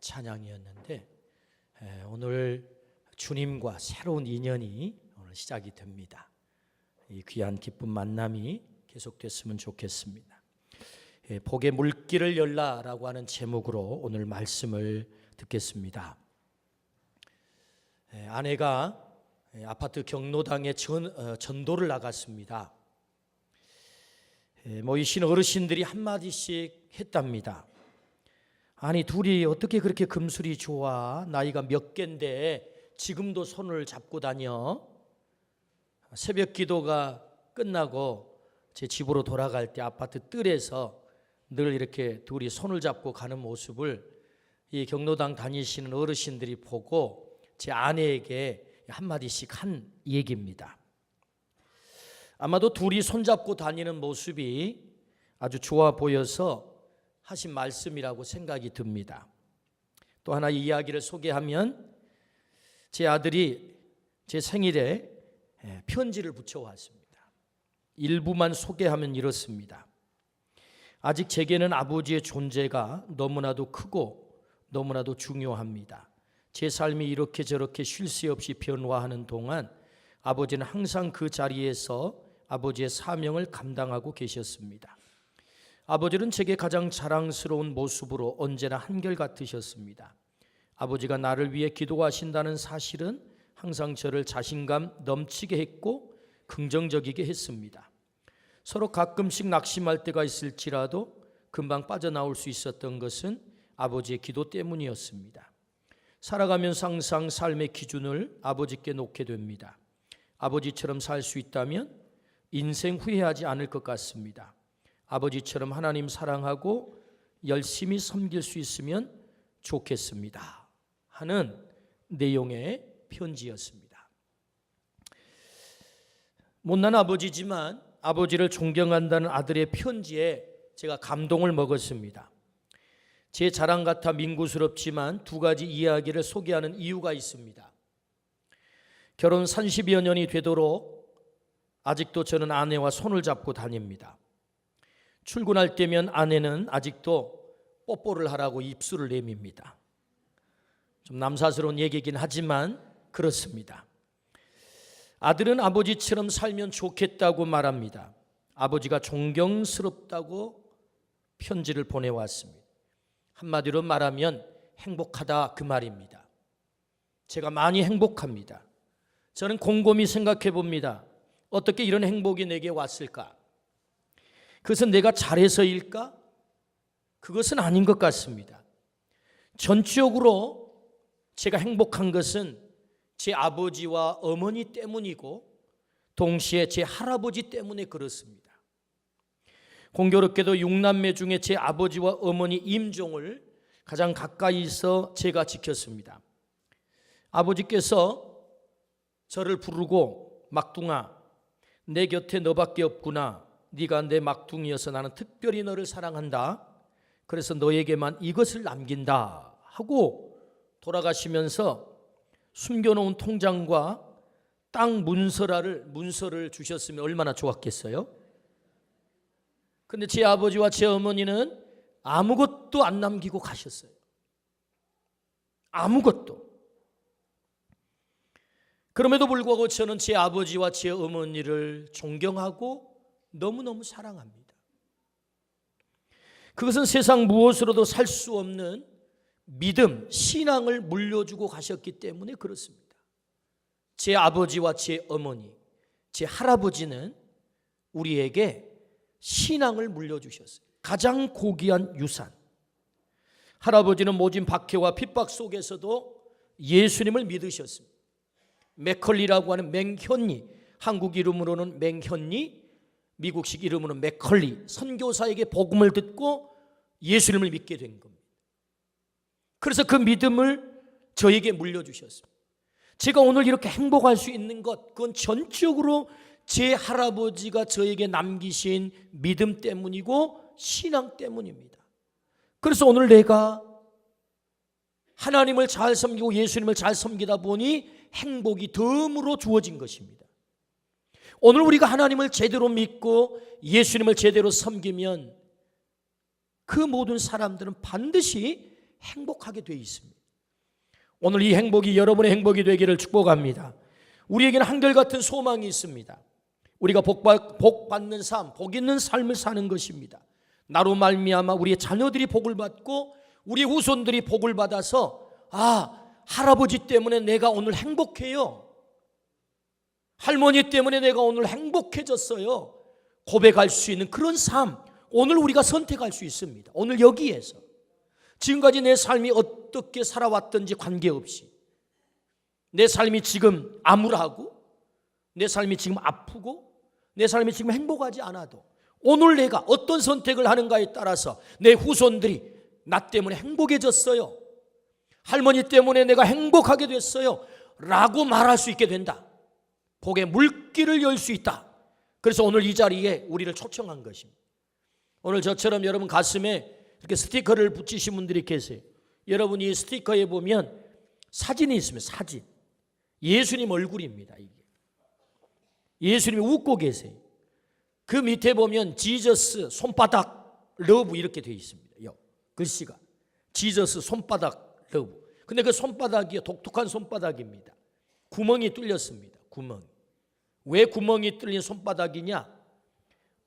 찬양이었는데 오늘 주님과 새로운 인연이 오늘 시작이 됩니다. 이 귀한 기쁜 만남이 계속됐으면 좋겠습니다. 복의 물길을 열라라고 하는 제목으로 오늘 말씀을 듣겠습니다. 아내가 아파트 경로당에 전도를 나갔습니다. 모이신 어르신들이 한마디씩 했답니다. 아니, 둘이 어떻게 그렇게 금술이 좋아? 나이가 몇 갠데 지금도 손을 잡고 다녀? 새벽 기도가 끝나고 제 집으로 돌아갈 때 아파트 뜰에서 늘 이렇게 둘이 손을 잡고 가는 모습을 이 경로당 다니시는 어르신들이 보고 제 아내에게 한마디씩 한 얘기입니다. 아마도 둘이 손잡고 다니는 모습이 아주 좋아 보여서 하신 말씀이라고 생각이 듭니다. 또 하나 이야기를 소개하면 제 아들이 제 생일에 편지를 붙여왔습니다. 일부만 소개하면 이렇습니다. 아직 제게는 아버지의 존재가 너무나도 크고 너무나도 중요합니다. 제 삶이 이렇게 저렇게 쉴 새 없이 변화하는 동안 아버지는 항상 그 자리에서 아버지의 사명을 감당하고 계셨습니다. 아버지는 제게 가장 자랑스러운 모습으로 언제나 한결같으셨습니다. 아버지가 나를 위해 기도하신다는 사실은 항상 저를 자신감 넘치게 했고 긍정적이게 했습니다. 서로 가끔씩 낙심할 때가 있을지라도 금방 빠져나올 수 있었던 것은 아버지의 기도 때문이었습니다. 살아가면서 항상 삶의 기준을 아버지께 놓게 됩니다. 아버지처럼 살 수 있다면 인생 후회하지 않을 것 같습니다. 아버지처럼 하나님 사랑하고 열심히 섬길 수 있으면 좋겠습니다 하는 내용의 편지였습니다. 못난 아버지지만 아버지를 존경한다는 아들의 편지에 제가 감동을 먹었습니다. 제 자랑 같아 민구스럽지만 두 가지 이야기를 소개하는 이유가 있습니다. 결혼 30여 년이 되도록 아직도 저는 아내와 손을 잡고 다닙니다. 출근할 때면 아내는 아직도 뽀뽀를 하라고 입술을 내밉니다. 좀 남사스러운 얘기긴 하지만 그렇습니다. 아들은 아버지처럼 살면 좋겠다고 말합니다. 아버지가 존경스럽다고 편지를 보내왔습니다. 한마디로 말하면 행복하다 그 말입니다. 제가 많이 행복합니다. 저는 곰곰이 생각해 봅니다. 어떻게 이런 행복이 내게 왔을까? 그것은 내가 잘해서일까? 그것은 아닌 것 같습니다. 전적으로 제가 행복한 것은 제 아버지와 어머니 때문이고 동시에 제 할아버지 때문에 그렇습니다. 공교롭게도 6남매 중에 제 아버지와 어머니 임종을 가장 가까이서 제가 지켰습니다. 아버지께서 저를 부르고 막둥아, 내 곁에 너밖에 없구나. 네가 내 막둥이여서 나는 특별히 너를 사랑한다. 그래서 너에게만 이것을 남긴다 하고 돌아가시면서 숨겨놓은 통장과 땅 문서를 주셨으면 얼마나 좋았겠어요? 근데 제 아버지와 제 어머니는 아무것도 안 남기고 가셨어요. 아무것도. 그럼에도 불구하고 저는 제 아버지와 제 어머니를 존경하고 너무너무 사랑합니다. 그것은 세상 무엇으로도 살 수 없는 믿음, 신앙을 물려주고 가셨기 때문에 그렇습니다. 제 아버지와 제 어머니, 제 할아버지는 우리에게 신앙을 물려주셨어요. 가장 고귀한 유산. 할아버지는 모진 박해와 핍박 속에서도 예수님을 믿으셨습니다. 맥컬리라고 하는 맹현리, 한국 이름으로는 맹현리, 미국식 이름으로는 맥컬리 선교사에게 복음을 듣고 예수님을 믿게 된 겁니다. 그래서 그 믿음을 저에게 물려주셨습니다. 제가 오늘 이렇게 행복할 수 있는 것, 그건 전적으로 제 할아버지가 저에게 남기신 믿음 때문이고 신앙 때문입니다. 그래서 오늘 내가 하나님을 잘 섬기고 예수님을 잘 섬기다 보니 행복이 덤으로 주어진 것입니다. 오늘 우리가 하나님을 제대로 믿고 예수님을 제대로 섬기면 그 모든 사람들은 반드시 행복하게 되어 있습니다. 오늘 이 행복이 여러분의 행복이 되기를 축복합니다. 우리에게는 한결같은 소망이 있습니다. 우리가 복 받는 삶, 복 있는 삶을 사는 것입니다. 나로 말미암아 우리의 자녀들이 복을 받고 우리 후손들이 복을 받아서 할아버지 때문에 내가 오늘 행복해요. 할머니 때문에 내가 오늘 행복해졌어요. 고백할 수 있는 그런 삶, 오늘 우리가 선택할 수 있습니다. 오늘 여기에서 지금까지 내 삶이 어떻게 살아왔든지 관계없이, 내 삶이 지금 암울하고 내 삶이 지금 아프고 내 삶이 지금 행복하지 않아도 오늘 내가 어떤 선택을 하는가에 따라서 내 후손들이 나 때문에 행복해졌어요, 할머니 때문에 내가 행복하게 됐어요 라고 말할 수 있게 된다. 복의 물길을 열 수 있다. 그래서 오늘 이 자리에 우리를 초청한 것입니다. 오늘 저처럼 여러분 가슴에 이렇게 스티커를 붙이신 분들이 계세요. 여러분 이 스티커에 보면 사진이 있습니다. 사진. 예수님 얼굴입니다. 이게. 예수님이 웃고 계세요. 그 밑에 보면 지저스 손바닥 러브 이렇게 되어 있습니다. 글씨가 지저스 손바닥 러브. 근데 그 손바닥이 독특한 손바닥입니다. 구멍이 뚫렸습니다. 구멍. 왜 구멍이 뚫린 손바닥이냐?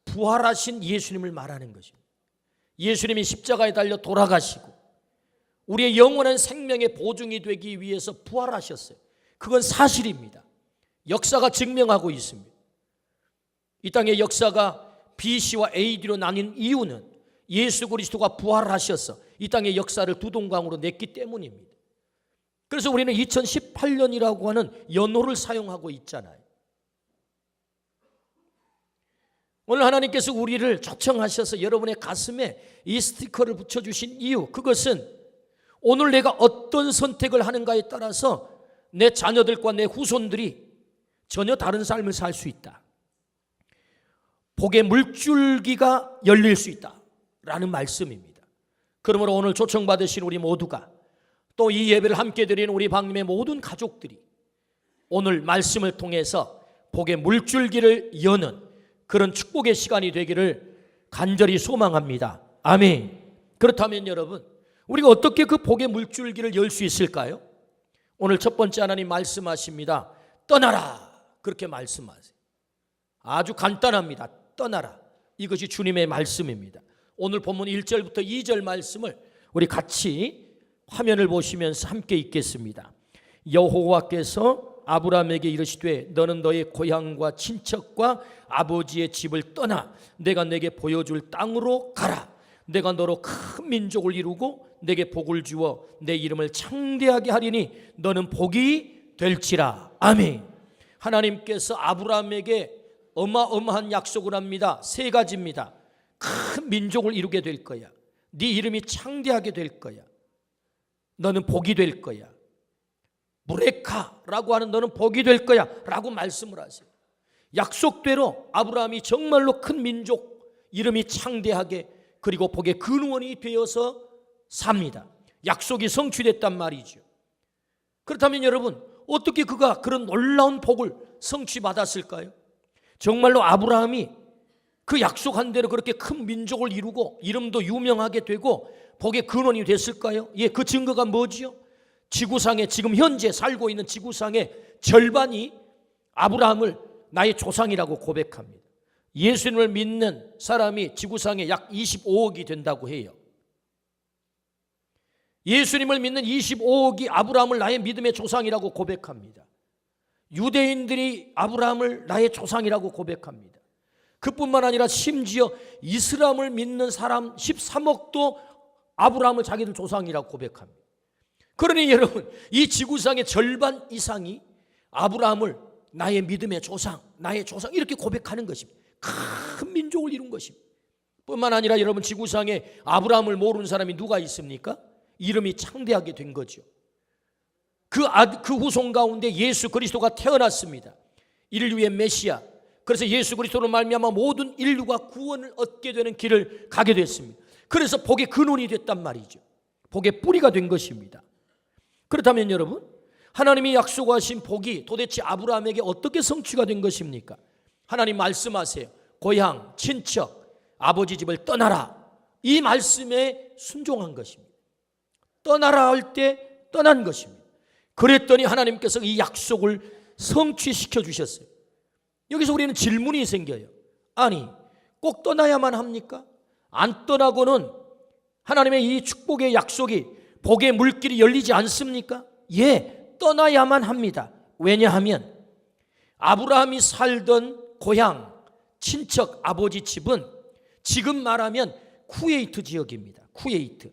부활하신 예수님을 말하는 것입니다. 예수님이 십자가에 달려 돌아가시고 우리의 영원한 생명의 보증이 되기 위해서 부활하셨어요. 그건 사실입니다. 역사가 증명하고 있습니다. 이 땅의 역사가 BC와 AD로 나뉜 이유는 예수 그리스도가 부활하셔서 이 땅의 역사를 두동강으로 냈기 때문입니다. 그래서 우리는 2018년이라고 하는 연호를 사용하고 있잖아요. 오늘 하나님께서 우리를 초청하셔서 여러분의 가슴에 이 스티커를 붙여주신 이유, 그것은 오늘 내가 어떤 선택을 하는가에 따라서 내 자녀들과 내 후손들이 전혀 다른 삶을 살 수 있다. 복의 물줄기가 열릴 수 있다라는 말씀입니다. 그러므로 오늘 초청받으신 우리 모두가 또 이 예배를 함께 드리는 우리 방님의 모든 가족들이 오늘 말씀을 통해서 복의 물줄기를 여는 그런 축복의 시간이 되기를 간절히 소망합니다. 아멘. 그렇다면 여러분, 우리가 어떻게 그 복의 물줄기를 열 수 있을까요? 오늘 첫 번째 하나님 말씀하십니다. 떠나라. 그렇게 말씀하세요. 아주 간단합니다. 떠나라. 이것이 주님의 말씀입니다. 오늘 본문 1절부터 2절 말씀을 우리 같이 화면을 보시면서 함께 읽겠습니다. 여호와께서 아브라함에게 이르시되 너는 너의 고향과 친척과 아버지의 집을 떠나 내가 내게 보여줄 땅으로 가라. 내가 너로 큰 민족을 이루고 내게 복을 주어 내 이름을 창대하게 하리니 너는 복이 될지라. 아멘. 하나님께서 아브라함에게 어마어마한 약속을 합니다. 세 가지입니다. 큰 민족을 이루게 될 거야. 네 이름이 창대하게 될 거야. 너는 복이 될 거야. 무레카라고 하는 너는 복이 될 거야 라고 말씀을 하세요. 약속대로 아브라함이 정말로 큰 민족, 이름이 창대하게, 그리고 복의 근원이 되어서 삽니다. 약속이 성취됐단 말이죠. 그렇다면 여러분, 어떻게 그가 그런 놀라운 복을 성취받았을까요? 정말로 아브라함이 그 약속한 대로 그렇게 큰 민족을 이루고 이름도 유명하게 되고 복의 근원이 됐을까요? 예, 그 증거가 뭐지요? 지구상에 지금 현재 살고 있는 지구상의 절반이 아브라함을 나의 조상이라고 고백합니다. 예수님을 믿는 사람이 지구상에 약 25억이 된다고 해요. 예수님을 믿는 25억이 아브라함을 나의 믿음의 조상이라고 고백합니다. 유대인들이 아브라함을 나의 조상이라고 고백합니다. 그뿐만 아니라 심지어 이슬람을 믿는 사람 13억도 아브라함을 자기들 조상이라고 고백합니다. 그러니 여러분, 이 지구상의 절반 이상이 아브라함을 나의 믿음의 조상, 나의 조상 이렇게 고백하는 것입니다. 큰 민족을 이룬 것입니다. 뿐만 아니라 여러분, 지구상에 아브라함을 모르는 사람이 누가 있습니까? 이름이 창대하게 된 거죠. 그 후손 가운데 예수 그리스도가 태어났습니다. 인류의 메시아. 그래서 예수 그리스도로 말미암아 모든 인류가 구원을 얻게 되는 길을 가게 됐습니다. 그래서 복의 근원이 됐단 말이죠. 복의 뿌리가 된 것입니다. 그렇다면 여러분, 하나님이 약속하신 복이 도대체 아브라함에게 어떻게 성취가 된 것입니까? 하나님 말씀하세요. 고향, 친척, 아버지 집을 떠나라. 이 말씀에 순종한 것입니다. 떠나라 할 때 떠난 것입니다. 그랬더니 하나님께서 이 약속을 성취시켜 주셨어요. 여기서 우리는 질문이 생겨요. 아니, 꼭 떠나야만 합니까? 안 떠나고는 하나님의 이 축복의 약속이, 복의 물길이 열리지 않습니까? 예, 떠나야만 합니다. 왜냐하면 아브라함이 살던 고향, 친척, 아버지 집은 지금 말하면 쿠웨이트 지역입니다. 쿠웨이트.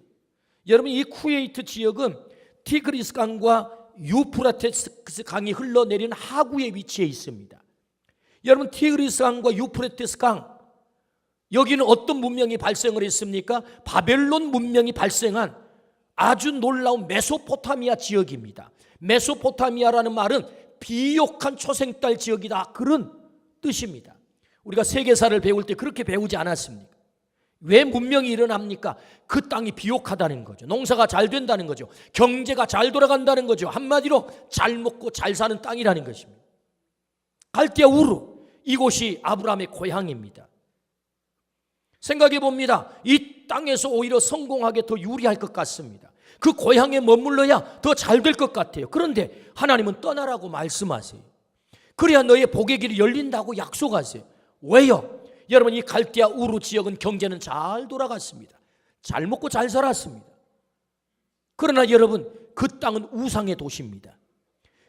여러분, 이 쿠웨이트 지역은 티그리스 강과 유프라테스 강이 흘러내리는 하구에 위치해 있습니다. 여러분, 티그리스 강과 유프라테스 강, 여기는 어떤 문명이 발생을 했습니까? 바벨론 문명이 발생한 아주 놀라운 메소포타미아 지역입니다. 메소포타미아라는 말은 비옥한 초생딸 지역이다, 그런 뜻입니다. 우리가 세계사를 배울 때 그렇게 배우지 않았습니까? 왜 문명이 일어납니까? 그 땅이 비옥하다는 거죠. 농사가 잘 된다는 거죠. 경제가 잘 돌아간다는 거죠. 한마디로 잘 먹고 잘 사는 땅이라는 것입니다. 갈대아 우르, 이곳이 아브라함의 고향입니다. 생각해 봅니다. 이 땅에서 오히려 성공하게 더 유리할 것 같습니다. 그 고향에 머물러야 더 잘 될 것 같아요. 그런데 하나님은 떠나라고 말씀하세요. 그래야 너의 복의 길이 열린다고 약속하세요. 왜요? 여러분, 이 갈대아 우르 지역은 경제는 잘 돌아갔습니다. 잘 먹고 잘 살았습니다. 그러나 여러분, 그 땅은 우상의 도시입니다.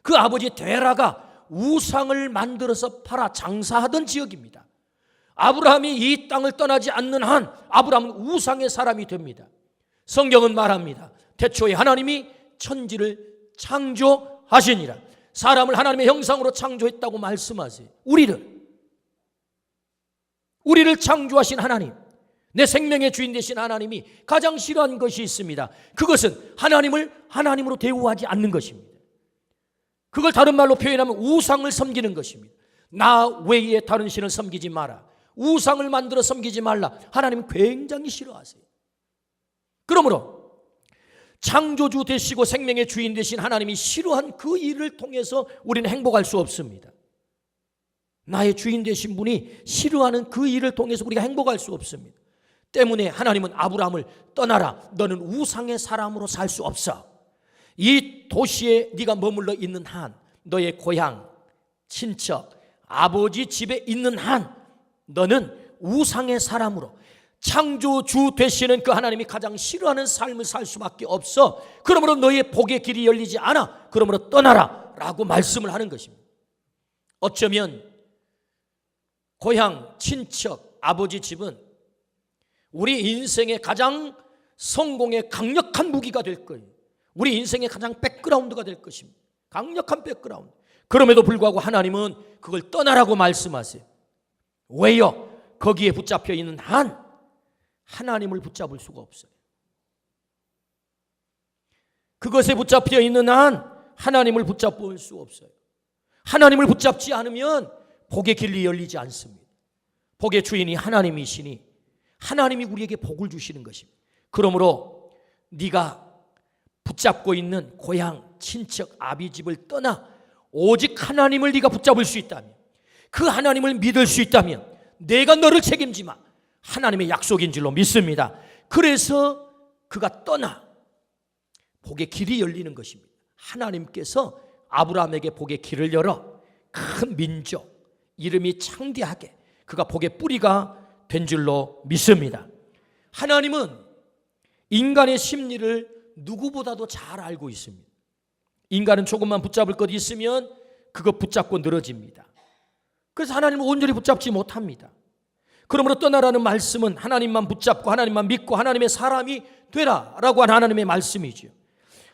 그 아버지 데라가 우상을 만들어서 팔아 장사하던 지역입니다. 아브라함이 이 땅을 떠나지 않는 한 아브라함은 우상의 사람이 됩니다. 성경은 말합니다. 태초에 하나님이 천지를 창조하시니라. 사람을 하나님의 형상으로 창조했다고 말씀하세요. 우리를 창조하신 하나님, 내 생명의 주인 되신 하나님이 가장 싫어하는 것이 있습니다. 그것은 하나님을 하나님으로 대우하지 않는 것입니다. 그걸 다른 말로 표현하면 우상을 섬기는 것입니다. 나 외에 다른 신을 섬기지 마라. 우상을 만들어 섬기지 말라. 하나님은 굉장히 싫어하세요. 그러므로 창조주 되시고 생명의 주인 되신 하나님이 싫어한 그 일을 통해서 우리는 행복할 수 없습니다. 나의 주인 되신 분이 싫어하는 그 일을 통해서 우리가 행복할 수 없습니다. 때문에 하나님은 아브라함을 떠나라. 너는 우상의 사람으로 살 수 없어. 이 도시에 네가 머물러 있는 한, 너의 고향, 친척, 아버지 집에 있는 한 너는 우상의 사람으로, 창조주 되시는 그 하나님이 가장 싫어하는 삶을 살 수밖에 없어. 그러므로 너의 복의 길이 열리지 않아. 그러므로 떠나라 라고 말씀을 하는 것입니다. 어쩌면 고향, 친척, 아버지 집은 우리 인생의 가장 성공의 강력한 무기가 될 거예요. 우리 인생의 가장 백그라운드가 될 것입니다. 강력한 백그라운드. 그럼에도 불구하고 하나님은 그걸 떠나라고 말씀하세요. 왜요? 거기에 붙잡혀 있는 한 하나님을 붙잡을 수가 없어요. 그것에 붙잡혀 있는 한 하나님을 붙잡을 수 없어요. 하나님을 붙잡지 않으면 복의 길이 열리지 않습니다. 복의 주인이 하나님이시니 하나님이 우리에게 복을 주시는 것입니다. 그러므로 네가 붙잡고 있는 고향, 친척, 아비집을 떠나 오직 하나님을 네가 붙잡을 수 있다면, 그 하나님을 믿을 수 있다면 내가 너를 책임지마. 하나님의 약속인 줄로 믿습니다. 그래서 그가 떠나 복의 길이 열리는 것입니다. 하나님께서 아브라함에게 복의 길을 열어 큰 민족, 이름이 창대하게 그가 복의 뿌리가 된 줄로 믿습니다. 하나님은 인간의 심리를 누구보다도 잘 알고 있습니다. 인간은 조금만 붙잡을 것 있으면 그거 붙잡고 늘어집니다. 그래서 하나님은 온전히 붙잡지 못합니다. 그러므로 떠나라는 말씀은 하나님만 붙잡고 하나님만 믿고 하나님의 사람이 되라라고 하는 하나님의 말씀이죠.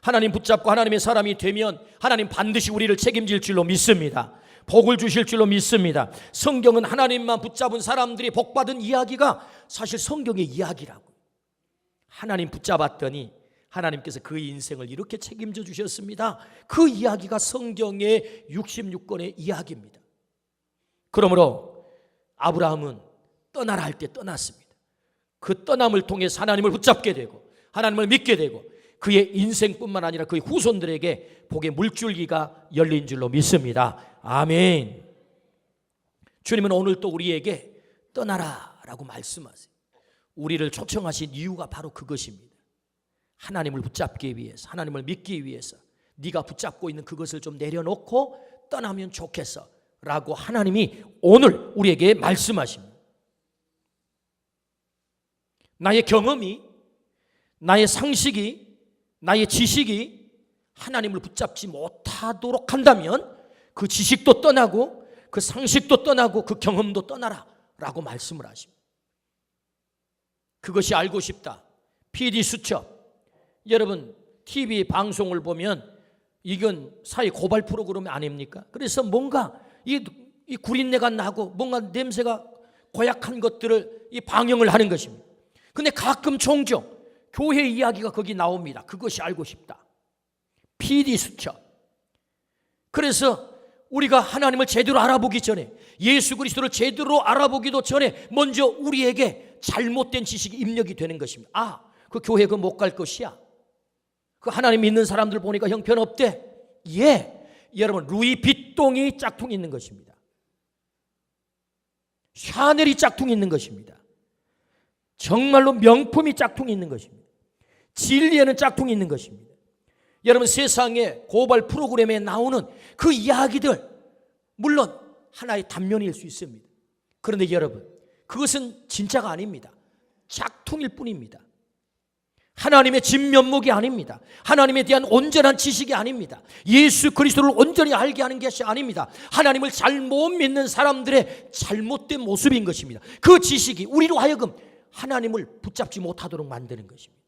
하나님 붙잡고 하나님의 사람이 되면 하나님 반드시 우리를 책임질 줄로 믿습니다. 복을 주실 줄로 믿습니다. 성경은 하나님만 붙잡은 사람들이 복받은 이야기가 사실 성경의 이야기라고. 하나님 붙잡았더니 하나님께서 그 인생을 이렇게 책임져 주셨습니다. 그 이야기가 성경의 66권의 이야기입니다. 그러므로 아브라함은 떠나라 할 때 떠났습니다. 그 떠남을 통해서 하나님을 붙잡게 되고 하나님을 믿게 되고 그의 인생뿐만 아니라 그의 후손들에게 복의 물줄기가 열린 줄로 믿습니다. 아멘. 주님은 오늘 또 우리에게 떠나라 라고 말씀하세요. 우리를 초청하신 이유가 바로 그것입니다. 하나님을 붙잡기 위해서, 하나님을 믿기 위해서 네가 붙잡고 있는 그것을 좀 내려놓고 떠나면 좋겠어 라고 하나님이 오늘 우리에게 말씀하십니다. 나의 경험이, 나의 상식이, 나의 지식이 하나님을 붙잡지 못하도록 한다면 그 지식도 떠나고 그 상식도 떠나고 그 경험도 떠나라 라고 말씀을 하십니다. 그것이 알고 싶다. PD수첩. 여러분 TV 방송을 보면 이건 사회 고발 프로그램이 아닙니까? 그래서 뭔가 이 구린내가 나고 뭔가 냄새가 고약한 것들을 이 방영을 하는 것입니다. 근데 가끔 종종 교회 이야기가 거기 나옵니다. 그것이 알고 싶다. PD수첩. 그래서 우리가 하나님을 제대로 알아보기 전에, 예수 그리스도를 제대로 알아보기도 전에 먼저 우리에게 잘못된 지식이 입력이 되는 것입니다. 아, 그 교회 그 못 갈 것이야. 그 하나님 믿는 사람들 보니까 형편없대. 예, 여러분 루이비통이 짝퉁이 있는 것입니다. 샤넬이 짝퉁이 있는 것입니다. 정말로 명품이 짝퉁이 있는 것입니다. 진리에는 짝퉁이 있는 것입니다. 여러분 세상에 고발 프로그램에 나오는 그 이야기들 물론 하나의 단면일 수 있습니다. 그런데 여러분 그것은 진짜가 아닙니다. 짝퉁일 뿐입니다. 하나님의 진면목이 아닙니다. 하나님에 대한 온전한 지식이 아닙니다. 예수 그리스도를 온전히 알게 하는 것이 아닙니다. 하나님을 잘못 믿는 사람들의 잘못된 모습인 것입니다. 그 지식이 우리로 하여금 하나님을 붙잡지 못하도록 만드는 것입니다.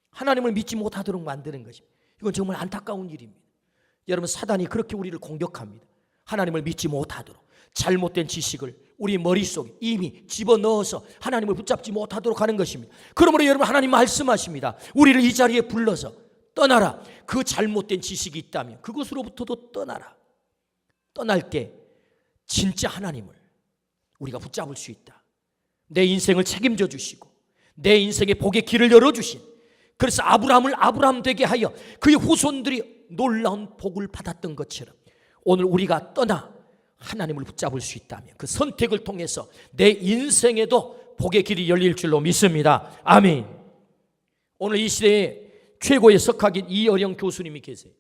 하나님을 믿지 못하도록 만드는 것입니다. 이건 정말 안타까운 일입니다. 여러분 사단이 그렇게 우리를 공격합니다. 하나님을 믿지 못하도록 잘못된 지식을 우리 머릿속에 이미 집어넣어서 하나님을 붙잡지 못하도록 하는 것입니다. 그러므로 여러분 하나님 말씀하십니다. 우리를 이 자리에 불러서 떠나라. 그 잘못된 지식이 있다면 그것으로부터도 떠나라. 떠날 때 진짜 하나님을 우리가 붙잡을 수 있다. 내 인생을 책임져 주시고 내 인생의 복의 길을 열어주신, 그래서 아브라함을 아브라함 되게 하여 그의 후손들이 놀라운 복을 받았던 것처럼 오늘 우리가 떠나 하나님을 붙잡을 수 있다면 그 선택을 통해서 내 인생에도 복의 길이 열릴 줄로 믿습니다. 아멘. 오늘 이 시대에 최고의 석학인 이어령 교수님이 계세요.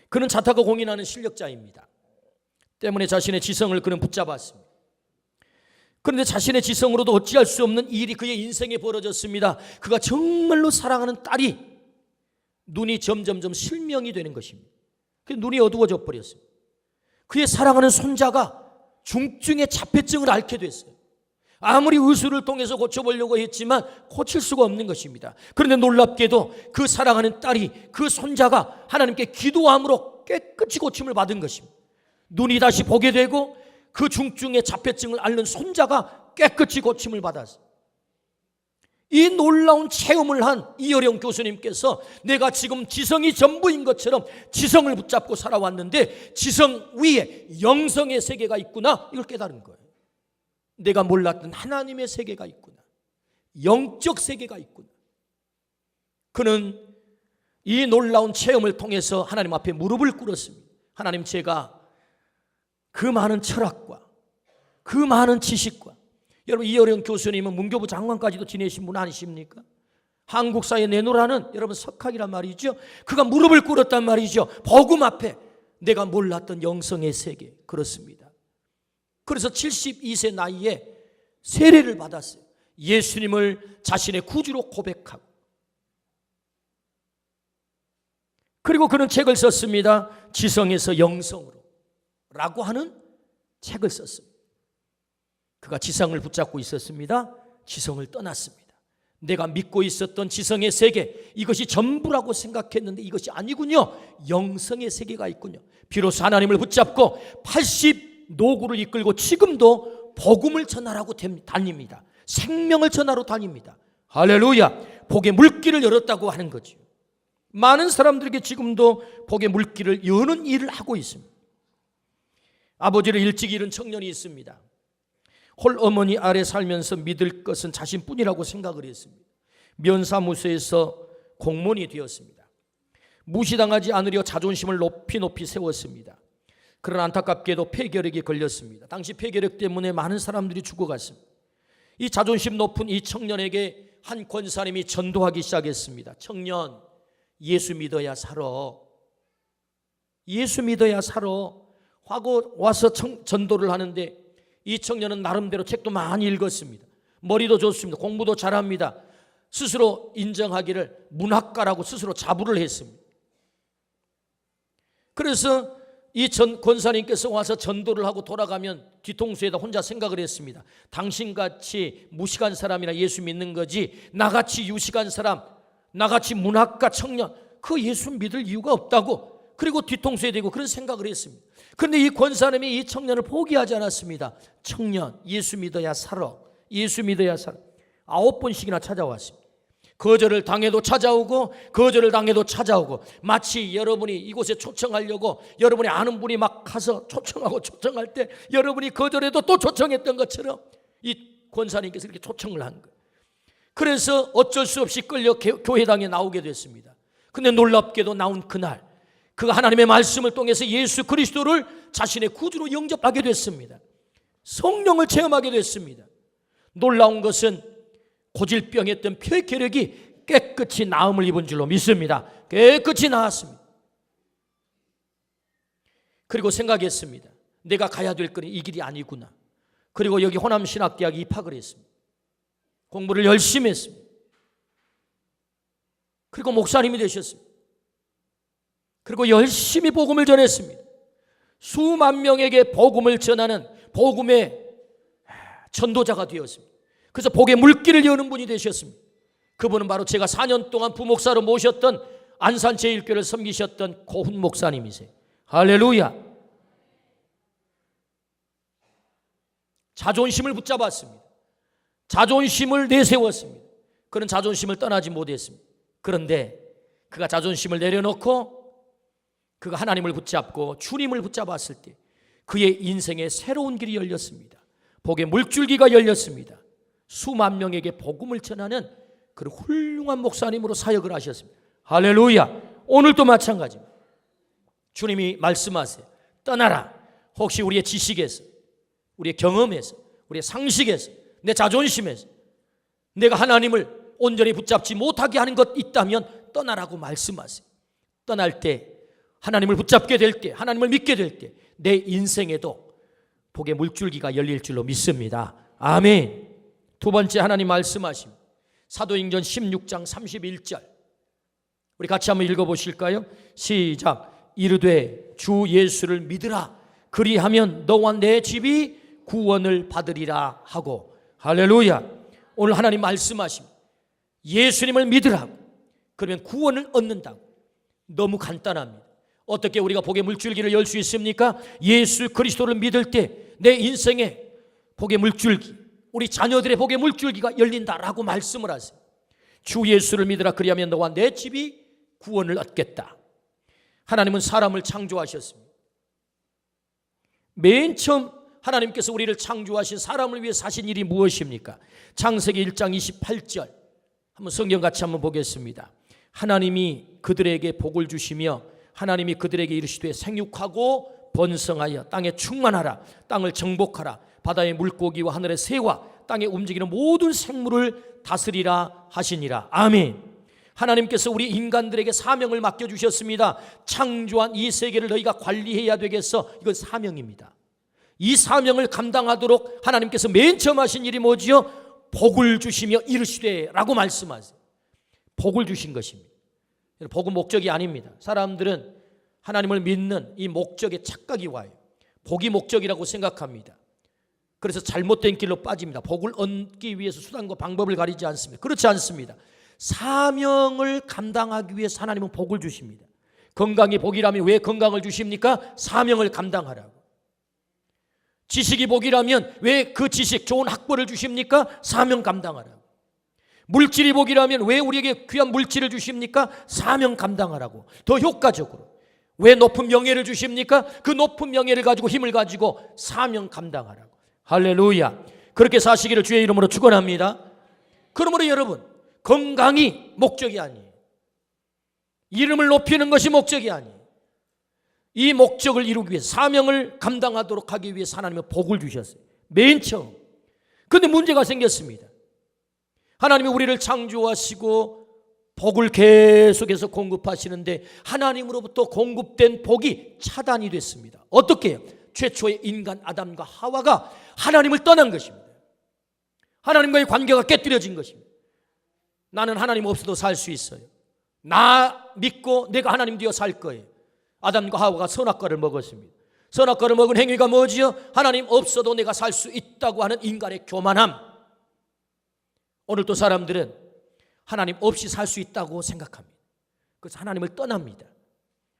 그는 자타가 공인하는 실력자입니다. 때문에 자신의 지성을 그는 붙잡았습니다. 그런데 자신의 지성으로도 어찌할 수 없는 일이 그의 인생에 벌어졌습니다. 그가 정말로 사랑하는 딸이 눈이 점점점 실명이 되는 것입니다. 눈이 어두워져 버렸습니다. 그의 사랑하는 손자가 중증의 자폐증을 앓게 됐어요. 아무리 의술을 통해서 고쳐보려고 했지만 고칠 수가 없는 것입니다. 그런데 놀랍게도 그 사랑하는 딸이, 그 손자가 하나님께 기도함으로 깨끗이 고침을 받은 것입니다. 눈이 다시 보게 되고 그 중증의 자폐증을 앓는 손자가 깨끗이 고침을 받았어요. 이 놀라운 체험을 한 이어령 교수님께서 내가 지금 지성이 전부인 것처럼 지성을 붙잡고 살아왔는데 지성 위에 영성의 세계가 있구나, 이걸 깨달은 거예요. 내가 몰랐던 하나님의 세계가 있구나, 영적 세계가 있구나. 그는 이 놀라운 체험을 통해서 하나님 앞에 무릎을 꿇었습니다. 하나님, 제가 그 많은 철학과 그 많은 지식과, 여러분 이어령 교수님은 문교부 장관까지도 지내신 분 아니십니까? 한국사에 내놓으라는 여러분 석학이란 말이죠. 그가 무릎을 꿇었단 말이죠. 복음 앞에 내가 몰랐던 영성의 세계. 그렇습니다. 그래서 72세 나이에 세례를 받았어요. 예수님을 자신의 구주로 고백하고, 그리고 그는 책을 썼습니다. 지성에서 영성으로 라고 하는 책을 썼습니다. 그가 지성을 붙잡고 있었습니다. 지성을 떠났습니다. 내가 믿고 있었던 지성의 세계, 이것이 전부라고 생각했는데 이것이 아니군요. 영성의 세계가 있군요. 비로소 하나님을 붙잡고 80 노구를 이끌고 지금도 복음을 전하라고 다닙니다. 생명을 전하러 다닙니다. 할렐루야. 복의 물길을 열었다고 하는 거죠. 많은 사람들에게 지금도 복의 물길을 여는 일을 하고 있습니다. 아버지를 일찍 잃은 청년이 있습니다. 홀어머니 아래 살면서 믿을 것은 자신뿐이라고 생각을 했습니다. 면사무소에서 공무원이 되었습니다. 무시당하지 않으려 자존심을 높이 세웠습니다. 그러나 안타깝게도 폐결핵이 걸렸습니다. 당시 폐결핵 때문에 많은 사람들이 죽어갔습니다. 이 자존심 높은 이 청년에게 한 권사님이 전도하기 시작했습니다. 청년, 예수 믿어야 살아. 예수 믿어야 살아. 하고 와서 전도를 하는데 이 청년은 나름대로 책도 많이 읽었습니다. 머리도 좋습니다. 공부도 잘합니다. 스스로 인정하기를 문학가라고 스스로 자부를 했습니다. 그래서 이 권사님께서 와서 전도를 하고 돌아가면 뒤통수에다 혼자 생각을 했습니다. 당신같이 무식한 사람이나 예수 믿는 거지, 나같이 유식한 사람, 나같이 문학가 청년, 그 예수 믿을 이유가 없다고. 그리고 뒤통수에 대고 그런 생각을 했습니다. 그런데 이 권사님이 이 청년을 포기하지 않았습니다. 청년, 예수 믿어야 살아. 예수 믿어야 살아. 9번씩이나 찾아왔습니다. 거절을 당해도 찾아오고 거절을 당해도 찾아오고, 마치 여러분이 이곳에 초청하려고 여러분이 아는 분이 막 가서 초청하고 초청할 때 여러분이 거절해도 또 초청했던 것처럼 이 권사님께서 이렇게 초청을 한 거예요. 그래서 어쩔 수 없이 끌려 교회당에 나오게 됐습니다. 근데 놀랍게도 나온 그날 그 하나님의 말씀을 통해서 예수 그리스도를 자신의 구주로 영접하게 됐습니다. 성령을 체험하게 됐습니다. 놀라운 것은 고질병했던 폐 혈액이 깨끗이 나음을 입은 줄로 믿습니다. 깨끗이 나았습니다. 그리고 생각했습니다. 내가 가야 될 거는 이 길이 아니구나. 그리고 여기 호남신학대학에 입학을 했습니다. 공부를 열심히 했습니다. 그리고 목사님이 되셨습니다. 그리고 열심히 복음을 전했습니다. 수만 명에게 복음을 전하는 복음의 전도자가 되었습니다. 그래서 복의 물길을 여는 분이 되셨습니다. 그분은 바로 제가 4년 동안 부목사로 모셨던 안산제일교회를 섬기셨던 고훈 목사님이세요. 할렐루야. 자존심을 붙잡았습니다. 자존심을 내세웠습니다. 그런 자존심을 떠나지 못했습니다. 그런데 그가 자존심을 내려놓고 그가 하나님을 붙잡고 주님을 붙잡았을 때 그의 인생에 새로운 길이 열렸습니다. 복의 물줄기가 열렸습니다. 수만 명에게 복음을 전하는 그런 훌륭한 목사님으로 사역을 하셨습니다. 할렐루야. 오늘도 마찬가지입니다. 주님이 말씀하세요. 떠나라. 혹시 우리의 지식에서, 우리의 경험에서, 우리의 상식에서, 내 자존심에서 내가 하나님을 온전히 붙잡지 못하게 하는 것 있다면 떠나라고 말씀하세요. 떠날 때 하나님을 붙잡게 될 때, 하나님을 믿게 될 때 내 인생에도 복의 물줄기가 열릴 줄로 믿습니다. 아멘. 두 번째 하나님 말씀하십니다. 사도행전 16장 31절 우리 같이 한번 읽어보실까요? 시작. 이르되 주 예수를 믿으라. 그리하면 너와 내 집이 구원을 받으리라 하고. 할렐루야. 오늘 하나님 말씀하십니다. 예수님을 믿으라고. 그러면 구원을 얻는다고. 너무 간단합니다. 어떻게 우리가 복의 물줄기를 열 수 있습니까? 예수 그리스도를 믿을 때 내 인생에 복의 물줄기, 우리 자녀들의 복의 물줄기가 열린다라고 말씀을 하세요. 주 예수를 믿으라. 그리하면 너와 내 집이 구원을 얻겠다. 하나님은 사람을 창조하셨습니다. 맨 처음 하나님께서 우리를 창조하신 사람을 위해 사신 일이 무엇입니까? 창세기 1장 28절 한번 성경 같이 한번 보겠습니다. 하나님이 그들에게 복을 주시며 하나님이 그들에게 이르시되 생육하고 번성하여 땅에 충만하라. 땅을 정복하라. 바다의 물고기와 하늘의 새와 땅에 움직이는 모든 생물을 다스리라 하시니라. 아멘. 하나님께서 우리 인간들에게 사명을 맡겨주셨습니다. 창조한 이 세계를 너희가 관리해야 되겠어. 이건 사명입니다. 이 사명을 감당하도록 하나님께서 맨 처음 하신 일이 뭐지요? 복을 주시며 이르시되 라고 말씀하세요. 복을 주신 것입니다. 복은 목적이 아닙니다. 사람들은 하나님을 믿는 이 목적에 착각이 와요. 복이 목적이라고 생각합니다. 그래서 잘못된 길로 빠집니다. 복을 얻기 위해서 수단과 방법을 가리지 않습니다. 그렇지 않습니다. 사명을 감당하기 위해서 하나님은 복을 주십니다. 건강이 복이라면 왜 건강을 주십니까? 사명을 감당하라고. 지식이 복이라면 왜 그 지식, 좋은 학벌을 주십니까? 사명 감당하라고. 물질이 복이라면 왜 우리에게 귀한 물질을 주십니까? 사명 감당하라고. 더 효과적으로. 왜 높은 명예를 주십니까? 그 높은 명예를 가지고 힘을 가지고 사명 감당하라고. 할렐루야. 그렇게 사시기를 주의 이름으로 축원합니다. 그러므로 여러분, 건강이 목적이 아니에요. 이름을 높이는 것이 목적이 아니에요. 이 목적을 이루기 위해서, 사명을 감당하도록 하기 위해서 하나님은 복을 주셨어요. 맨 처음. 그런데 문제가 생겼습니다. 하나님이 우리를 창조하시고 복을 계속해서 공급하시는데 하나님으로부터 공급된 복이 차단이 됐습니다. 어떻게 해요? 최초의 인간 아담과 하와가 하나님을 떠난 것입니다. 하나님과의 관계가 깨뜨려진 것입니다. 나는 하나님 없어도 살 수 있어요. 나 믿고 내가 하나님 되어 살 거예요. 아담과 하와가 선악과를 먹었습니다. 선악과를 먹은 행위가 뭐지요? 하나님 없어도 내가 살 수 있다고 하는 인간의 교만함. 오늘 또 사람들은 하나님 없이 살 수 있다고 생각합니다. 그래서 하나님을 떠납니다.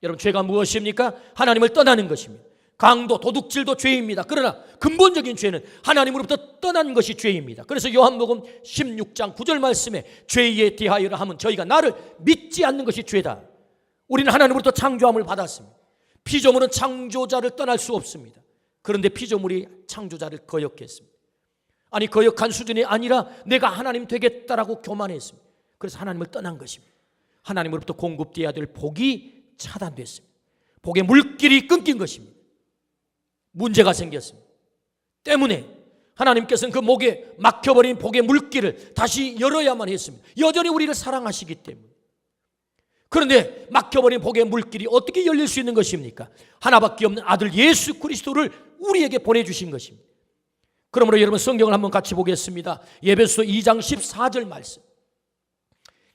여러분, 죄가 무엇입니까? 하나님을 떠나는 것입니다. 강도, 도둑질도 죄입니다. 그러나 근본적인 죄는 하나님으로부터 떠난 것이 죄입니다. 그래서 요한복음 16장 9절 말씀에 죄에 대하여라 하면 저희가 나를 믿지 않는 것이 죄다. 우리는 하나님으로부터 창조함을 받았습니다. 피조물은 창조자를 떠날 수 없습니다. 그런데 피조물이 창조자를 거역했습니다. 아니, 거역한 수준이 아니라 내가 하나님 되겠다라고 교만했습니다. 그래서 하나님을 떠난 것입니다. 하나님으로부터 공급되어야 될 복이 차단됐습니다. 복의 물길이 끊긴 것입니다. 문제가 생겼습니다. 때문에 하나님께서는 그 목에 막혀버린 복의 물길을 다시 열어야만 했습니다. 여전히 우리를 사랑하시기 때문에. 그런데 막혀버린 복의 물길이 어떻게 열릴 수 있는 것입니까? 하나밖에 없는 아들 예수 그리스도를 우리에게 보내주신 것입니다. 그러므로 여러분, 성경을 한번 같이 보겠습니다. 에베소 2장 14절 말씀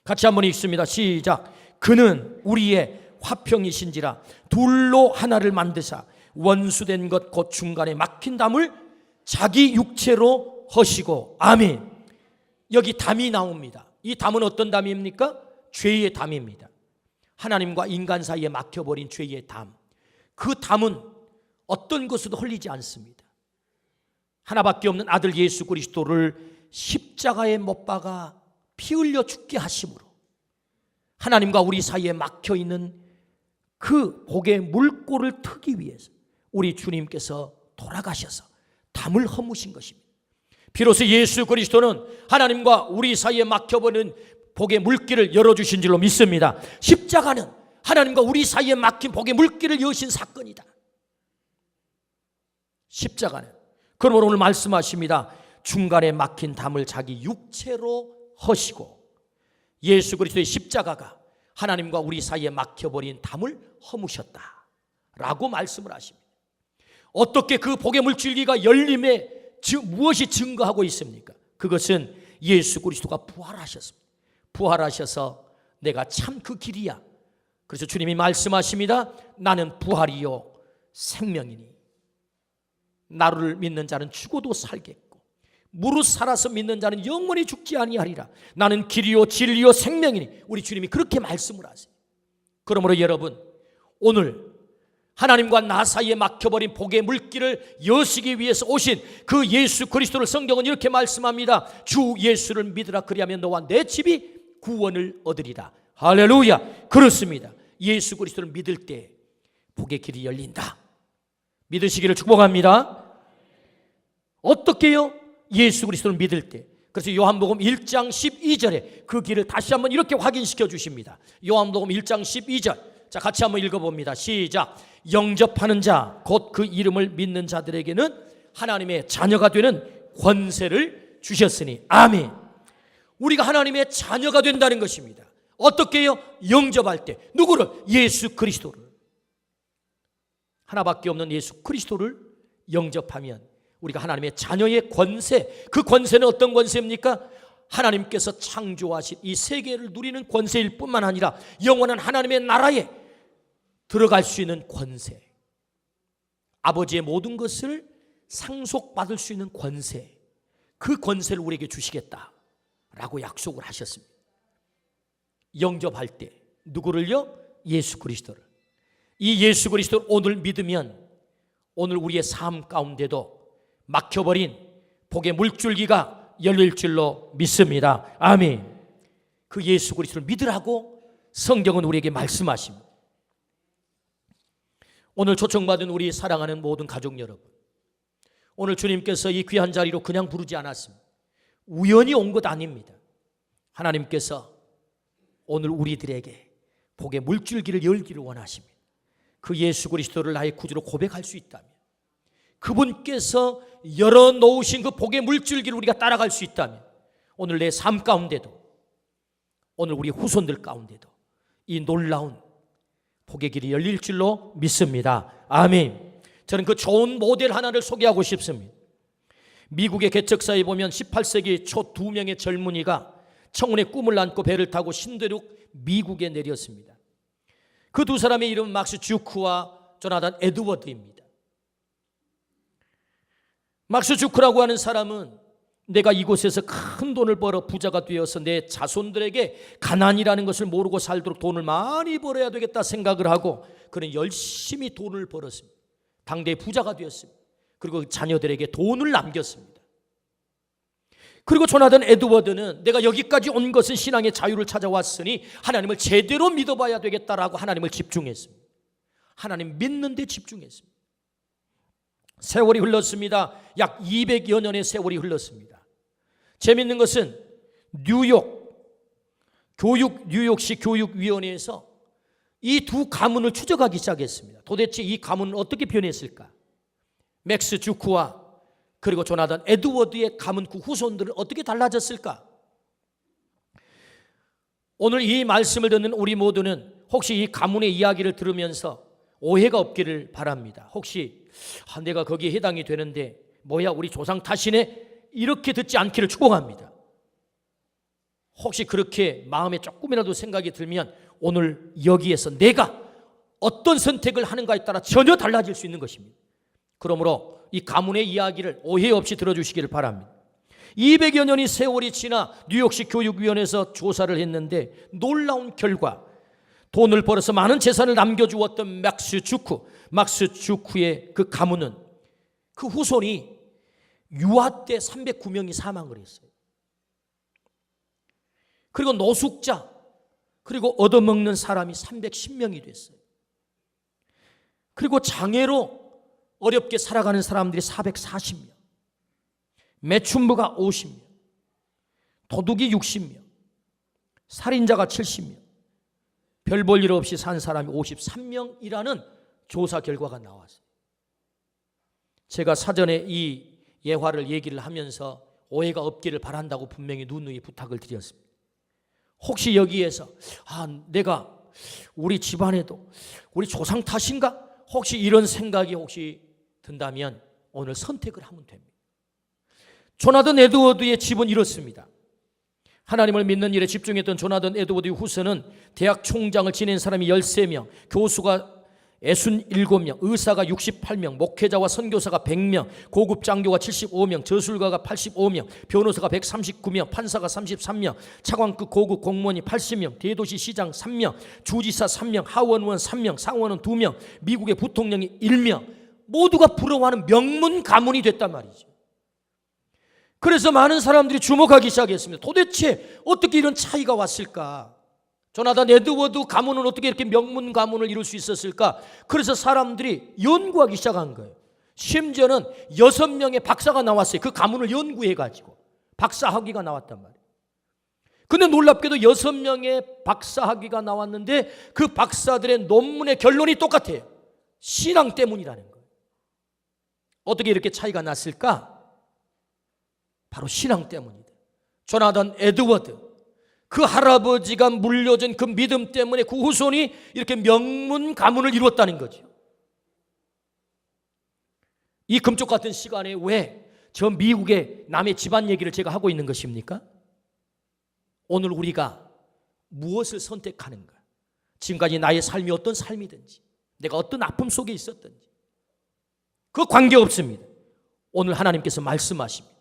같이 한번 읽습니다. 시작. 그는 우리의 화평이신지라 둘로 하나를 만드사 원수된 것 곧 중간에 막힌 담을 자기 육체로 허시고. 아멘. 여기 담이 나옵니다. 이 담은 어떤 담입니까? 죄의 담입니다. 하나님과 인간 사이에 막혀버린 죄의 담. 그 담은 어떤 것으로도 흘리지 않습니다. 하나밖에 없는 아들 예수 그리스도를 십자가에 못 박아 피 흘려 죽게 하심으로 하나님과 우리 사이에 막혀있는 그 복의 물꼬를 트기 위해서 우리 주님께서 돌아가셔서 담을 허무신 것입니다. 비로소 예수 그리스도는 하나님과 우리 사이에 막혀버린 복의 물길을 열어주신 줄로 믿습니다. 십자가는 하나님과 우리 사이에 막힌 복의 물길을 여신 사건이다. 십자가는. 그러므로 오늘 말씀하십니다. 중간에 막힌 담을 자기 육체로 허시고. 예수 그리스도의 십자가가 하나님과 우리 사이에 막혀버린 담을 허무셨다라고 말씀을 하십니다. 어떻게 그 복의 물줄기가 열림에 무엇이 증거하고 있습니까? 그것은 예수 그리스도가 부활하셨습니다. 부활하셔서 내가 참 그 길이야. 그래서 주님이 말씀하십니다. 나는 부활이요 생명이니 나를 믿는 자는 죽어도 살겠고 무릇 살아서 믿는 자는 영원히 죽지 아니하리라. 나는 길이요 진리요 생명이니. 우리 주님이 그렇게 말씀을 하세요. 그러므로 여러분, 오늘 하나님과 나 사이에 막혀버린 복의 물길을 여시기 위해서 오신 그 예수 그리스도를 성경은 이렇게 말씀합니다. 주 예수를 믿으라. 그리하면 너와 내 집이 구원을 얻으리라. 할렐루야. 그렇습니다. 예수 그리스도를 믿을 때 복의 길이 열린다. 믿으시기를 축복합니다. 어떻게요? 예수 그리스도를 믿을 때. 그래서 요한복음 1장 12절에 그 길을 다시 한번 이렇게 확인시켜 주십니다. 요한복음 1장 12절. 자, 같이 한번 읽어봅니다. 시작. 영접하는 자, 곧 그 이름을 믿는 자들에게는 하나님의 자녀가 되는 권세를 주셨으니. 아멘. 우리가 하나님의 자녀가 된다는 것입니다. 어떻게 해요? 영접할 때. 누구를? 예수 그리스도를. 하나밖에 없는 예수 그리스도를 영접하면 우리가 하나님의 자녀의 권세, 그 권세는 어떤 권세입니까? 하나님께서 창조하신 이 세계를 누리는 권세일 뿐만 아니라 영원한 하나님의 나라에 들어갈 수 있는 권세, 아버지의 모든 것을 상속받을 수 있는 권세, 그 권세를 우리에게 주시겠다라고 약속을 하셨습니다. 영접할 때 누구를요? 예수 그리스도를. 이 예수 그리스도를 오늘 믿으면 오늘 우리의 삶 가운데도 막혀버린 복의 물줄기가 열릴 줄로 믿습니다. 아멘. 그 예수 그리스도를 믿으라고 성경은 우리에게 말씀하십니다. 오늘 초청받은 우리 사랑하는 모든 가족 여러분, 오늘 주님께서 이 귀한 자리로 그냥 부르지 않았습니다. 우연히 온 것 아닙니다. 하나님께서 오늘 우리들에게 복의 물줄기를 열기를 원하십니다. 그 예수 그리스도를 나의 구주로 고백할 수 있다면, 그분께서 열어놓으신 그 복의 물줄기를 우리가 따라갈 수 있다면 오늘 내 삶 가운데도, 오늘 우리 후손들 가운데도 이 놀라운 복의 길이 열릴 줄로 믿습니다. 아멘. 저는 그 좋은 모델 하나를 소개하고 싶습니다. 미국의 개척사에 보면 18세기 초 2명의 젊은이가 청운의 꿈을 안고 배를 타고 신대륙 미국에 내렸습니다. 그 두 사람의 이름은 막스 주크와 조나단 에드워드입니다. 막스 주크라고 하는 사람은 내가 이곳에서 큰 돈을 벌어 부자가 되어서 내 자손들에게 가난이라는 것을 모르고 살도록 돈을 많이 벌어야 되겠다 생각을 하고 그는 열심히 돈을 벌었습니다. 당대의 부자가 되었습니다. 그리고 자녀들에게 돈을 남겼습니다. 그리고 조나단 에드워드는 내가 여기까지 온 것은 신앙의 자유를 찾아왔으니 하나님을 제대로 믿어봐야 되겠다라고 하나님을 집중했습니다. 하나님 믿는 데 집중했습니다. 세월이 흘렀습니다. 약 200여 년의 세월이 흘렀습니다. 재미있는 것은 뉴욕시 교육위원회에서 이 두 가문을 추적하기 시작했습니다. 도대체 이 가문은 어떻게 변했을까? 맥스 주크와 그리고 조나단 에드워드의 가문 그 후손들은 어떻게 달라졌을까? 오늘 이 말씀을 듣는 우리 모두는 혹시 이 가문의 이야기를 들으면서 오해가 없기를 바랍니다. 혹시 내가 거기에 해당이 되는데 뭐야 우리 조상 탓이네? 이렇게 듣지 않기를 축복합니다. 혹시 그렇게 마음에 조금이라도 생각이 들면 오늘 여기에서 내가 어떤 선택을 하는가에 따라 전혀 달라질 수 있는 것입니다. 그러므로 이 가문의 이야기를 오해 없이 들어주시기를 바랍니다. 200여 년의 세월이 지나 뉴욕시 교육위원회에서 조사를 했는데 놀라운 결과, 돈을 벌어서 많은 재산을 남겨주었던 막스 주크의 그 가문은 그 후손이 유아 때 309명이 사망을 했어요. 그리고 노숙자, 그리고 얻어먹는 사람이 310명이 됐어요. 그리고 장애로 어렵게 살아가는 사람들이 440명, 매춘부가 50명, 도둑이 60명, 살인자가 70명, 별 볼 일 없이 산 사람이 53명이라는 조사 결과가 나왔어요. 제가 사전에 이 예화를 얘기를 하면서 오해가 없기를 바란다고 분명히 누누이 부탁을 드렸습니다. 혹시 여기에서 내가 우리 집안에도 우리 조상 탓인가? 혹시 이런 생각이 혹시 든다면 오늘 선택을 하면 됩니다. 조나단 에드워드의 집은 이렇습니다. 하나님을 믿는 일에 집중했던 조나단 에드워드의 후손은 대학 총장을 지낸 사람이 13명, 교수가 67명, 의사가 68명, 목회자와 선교사가 100명, 고급 장교가 75명, 저술가가 85명, 변호사가 139명, 판사가 33명, 차관급 고급 공무원이 80명, 대도시 시장 3명, 주지사 3명, 하원의원 3명, 상원은 2명, 미국의 부통령이 1명, 모두가 부러워하는 명문 가문이 됐단 말이죠. 그래서 많은 사람들이 주목하기 시작했습니다. 도대체 어떻게 이런 차이가 왔을까? 조나단 에드워드 가문은 어떻게 이렇게 명문 가문을 이룰 수 있었을까? 그래서 사람들이 연구하기 시작한 거예요. 심지어는 6명의 박사가 나왔어요. 그 가문을 연구해가지고 박사 학위가 나왔단 말이에요. 근데 놀랍게도 6명의 박사 학위가 나왔는데 그 박사들의 논문의 결론이 똑같아요. 신앙 때문이라는 거예요. 어떻게 이렇게 차이가 났을까? 바로 신앙 때문이다. 조나단 에드워드, 그 할아버지가 물려준 그 믿음 때문에 그 후손이 이렇게 명문 가문을 이루었다는 거죠. 이 금쪽 같은 시간에 왜 저 미국의 남의 집안 얘기를 제가 하고 있는 것입니까? 오늘 우리가 무엇을 선택하는가? 지금까지 나의 삶이 어떤 삶이든지, 내가 어떤 아픔 속에 있었든지 그 관계없습니다. 오늘 하나님께서 말씀하십니다.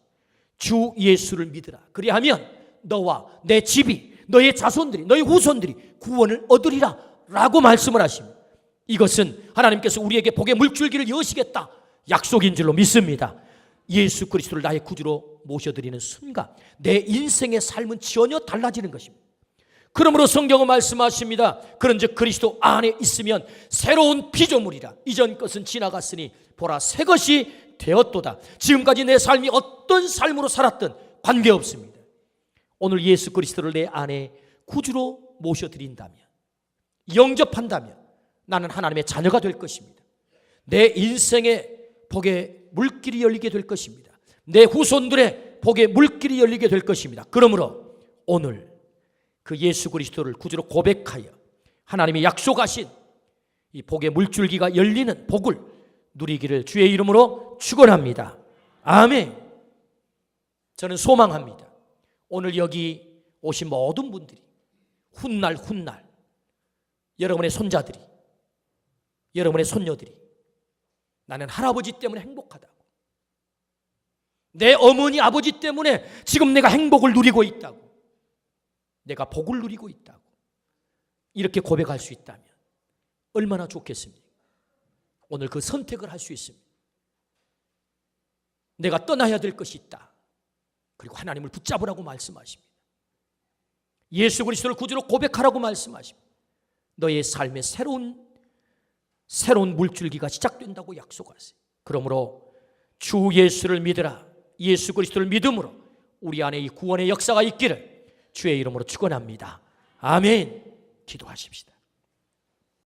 주 예수를 믿으라. 그리하면 너와 내 집이, 너의 자손들이, 너의 후손들이 구원을 얻으리라 라고 말씀을 하십니다. 이것은 하나님께서 우리에게 복의 물줄기를 여시겠다 약속인 줄로 믿습니다. 예수 그리스도를 나의 구주로 모셔드리는 순간 내 인생의 삶은 전혀 달라지는 것입니다. 그러므로 성경은 말씀하십니다. 그런즉 그리스도 안에 있으면 새로운 피조물이라. 이전 것은 지나갔으니 보라 새 것이 되었도다. 지금까지 내 삶이 어떤 삶으로 살았든 관계없습니다. 오늘 예수 그리스도를 내 안에 구주로 모셔드린다면, 영접한다면 나는 하나님의 자녀가 될 것입니다. 내 인생의 복의 물길이 열리게 될 것입니다. 내 후손들의 복의 물길이 열리게 될 것입니다. 그러므로 오늘 그 예수 그리스도를 구주로 고백하여 하나님이 약속하신 이 복의 물줄기가 열리는 복을 누리기를 주의 이름으로 축원합니다. 아멘. 저는 소망합니다. 오늘 여기 오신 모든 분들이 훗날 여러분의 손자들이, 여러분의 손녀들이 나는 할아버지 때문에 행복하다고, 내 어머니 아버지 때문에 지금 내가 행복을 누리고 있다고, 내가 복을 누리고 있다고 이렇게 고백할 수 있다면 얼마나 좋겠습니까? 오늘 그 선택을 할 수 있습니다. 내가 떠나야 될 것이 있다. 그리고 하나님을 붙잡으라고 말씀하십니다. 예수 그리스도를 구주로 고백하라고 말씀하십니다. 너의 삶의 새로운 물줄기가 시작된다고 약속하세요. 그러므로 주 예수를 믿으라. 예수 그리스도를 믿음으로 우리 안에 이 구원의 역사가 있기를 주의 이름으로 축원합니다. 아멘. 기도하십시다.